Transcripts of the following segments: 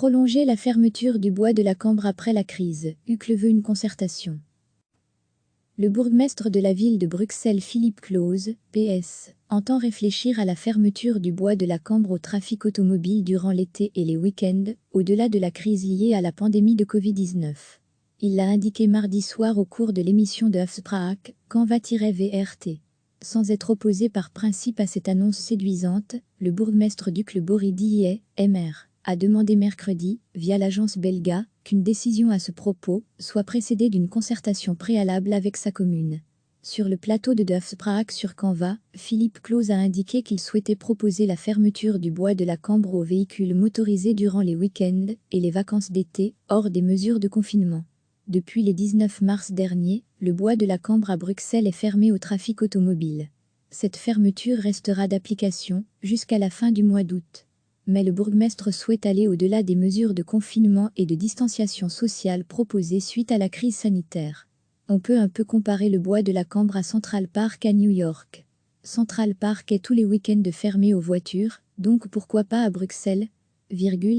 Prolonger la fermeture du bois de la Cambre après la crise, Uccle veut une concertation. Le bourgmestre de la ville de Bruxelles Philippe Claus, PS, entend réfléchir à la fermeture du bois de la Cambre au trafic automobile durant l'été et les week-ends, au-delà de la crise liée à la pandémie de Covid-19. Il l'a indiqué mardi soir au cours de l'émission de Afspraak, Quand va-VRT. Sans être opposé par principe à cette annonce séduisante, le bourgmestre d'Uccle Bory Dillet, MR, a demandé mercredi, via l'agence Belga, qu'une décision à ce propos soit précédée d'une concertation préalable avec sa commune. Sur le plateau de Afspraak sur Canva, Philippe Claus a indiqué qu'il souhaitait proposer la fermeture du bois de la Cambre aux véhicules motorisés durant les week-ends et les vacances d'été, hors des mesures de confinement. Depuis le 19 mars dernier, le bois de la Cambre à Bruxelles est fermé au trafic automobile. Cette fermeture restera d'application jusqu'à la fin du mois d'août. Mais le bourgmestre souhaite aller au-delà des mesures de confinement et de distanciation sociale proposées suite à la crise sanitaire. On peut un peu comparer le bois de la Cambre à Central Park à New York. Central Park est tous les week-ends fermé aux voitures, donc pourquoi pas à Bruxelles,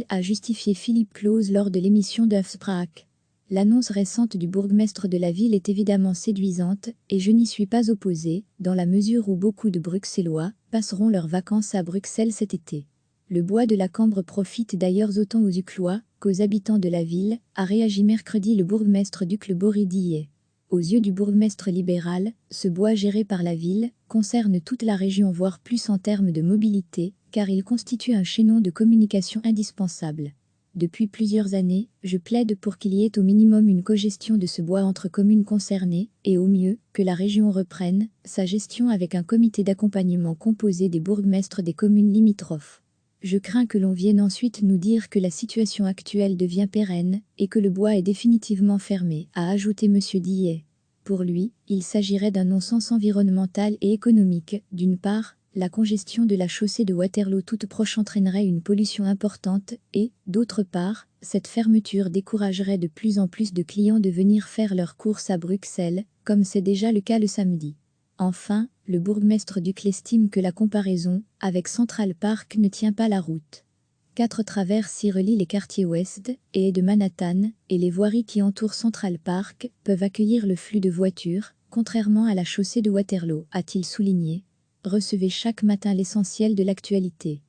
a justifié Philippe Claus lors de l'émission de Afspraak. L'annonce récente du bourgmestre de la ville est évidemment séduisante, et je n'y suis pas opposé, dans la mesure où beaucoup de Bruxellois passeront leurs vacances à Bruxelles cet été. Le bois de la Cambre profite d'ailleurs autant aux Uclois qu'aux habitants de la ville, a réagi mercredi le bourgmestre d'Uccle Bory Dillet. Aux yeux du bourgmestre libéral, ce bois géré par la ville concerne toute la région voire plus en termes de mobilité, car il constitue un chaînon de communication indispensable. Depuis plusieurs années, je plaide pour qu'il y ait au minimum une cogestion de ce bois entre communes concernées, et au mieux, que la région reprenne sa gestion avec un comité d'accompagnement composé des bourgmestres des communes limitrophes. Je crains que l'on vienne ensuite nous dire que la situation actuelle devient pérenne, et que le bois est définitivement fermé, a ajouté M. Dillet. Pour lui, il s'agirait d'un non-sens environnemental et économique. D'une part, la congestion de la chaussée de Waterloo toute proche entraînerait une pollution importante et, d'autre part, cette fermeture découragerait de plus en plus de clients de venir faire leurs courses à Bruxelles, comme c'est déjà le cas le samedi. Enfin, le bourgmestre d'Uccle estime que la comparaison avec Central Park ne tient pas la route. 4 traverses y relient les quartiers ouest et de Manhattan, et les voiries qui entourent Central Park peuvent accueillir le flux de voitures, contrairement à la chaussée de Waterloo, a-t-il souligné. Recevez chaque matin l'essentiel de l'actualité.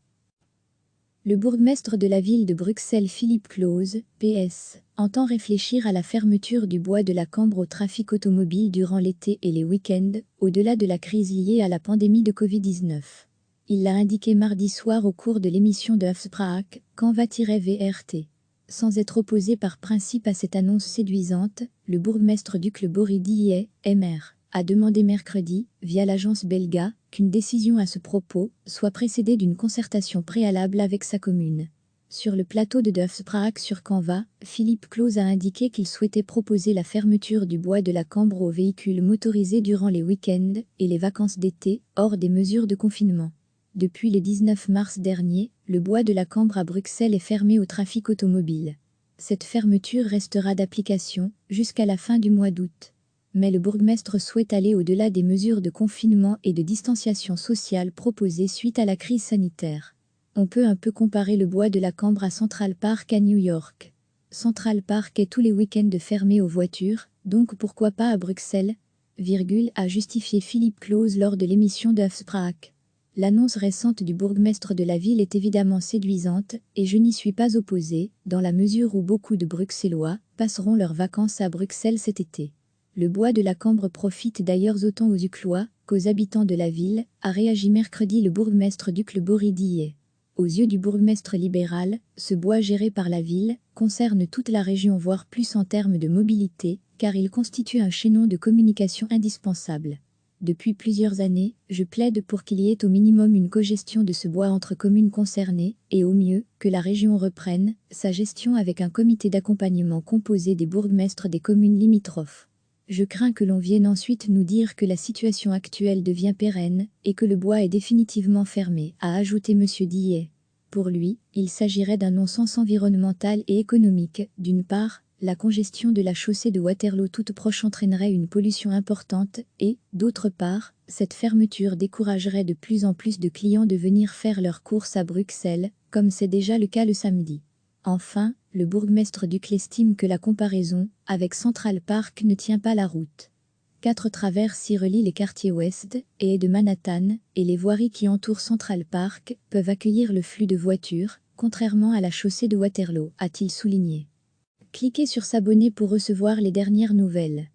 Le bourgmestre de la ville de Bruxelles Philippe Claus, PS, entend réfléchir à la fermeture du bois de la Cambre au trafic automobile durant l'été et les week-ends, au-delà de la crise liée à la pandémie de Covid-19. Il l'a indiqué mardi soir au cours de l'émission de Afspraak, Quand va-VRT. Sans être opposé par principe à cette annonce séduisante, le bourgmestre d'Uccle Bory Dillet, MR, a demandé mercredi, via l'agence Belga, qu'une décision à ce propos soit précédée d'une concertation préalable avec sa commune. Sur le plateau de Afspraak sur Canva, Philippe Claus a indiqué qu'il souhaitait proposer la fermeture du bois de la Cambre aux véhicules motorisés durant les week-ends et les vacances d'été, hors des mesures de confinement. Depuis le 19 mars dernier, le bois de la Cambre à Bruxelles est fermé au trafic automobile. Cette fermeture restera d'application jusqu'à la fin du mois d'août. Mais le bourgmestre souhaite aller au-delà des mesures de confinement et de distanciation sociale proposées suite à la crise sanitaire. On peut un peu comparer le bois de la Cambre à Central Park à New York. Central Park est tous les week-ends fermé aux voitures, donc pourquoi pas à Bruxelles, a justifié Philippe Claus lors de l'émission de Afspraak. L'annonce récente du bourgmestre de la ville est évidemment séduisante, et je n'y suis pas opposé, dans la mesure où beaucoup de Bruxellois passeront leurs vacances à Bruxelles cet été. Le bois de la Cambre profite d'ailleurs autant aux Uclois qu'aux habitants de la ville, a réagi mercredi le bourgmestre d'Uccle Bory Dillet. Aux yeux du bourgmestre libéral, ce bois géré par la ville concerne toute la région voire plus en termes de mobilité, car il constitue un chaînon de communication indispensable. Depuis plusieurs années, je plaide pour qu'il y ait au minimum une cogestion de ce bois entre communes concernées, et au mieux, que la région reprenne sa gestion avec un comité d'accompagnement composé des bourgmestres des communes limitrophes. Je crains que l'on vienne ensuite nous dire que la situation actuelle devient pérenne, et que le bois est définitivement fermé, a ajouté M. Dillet. Pour lui, il s'agirait d'un non-sens environnemental et économique. D'une part, la congestion de la chaussée de Waterloo toute proche entraînerait une pollution importante et, d'autre part, cette fermeture découragerait de plus en plus de clients de venir faire leurs courses à Bruxelles, comme c'est déjà le cas le samedi. Enfin, le bourgmestre d'Uccle estime que la comparaison avec Central Park ne tient pas la route. 4 traverses y relient les quartiers ouest et est de Manhattan, et les voiries qui entourent Central Park peuvent accueillir le flux de voitures, contrairement à la chaussée de Waterloo, a-t-il souligné. Cliquez sur s'abonner pour recevoir les dernières nouvelles.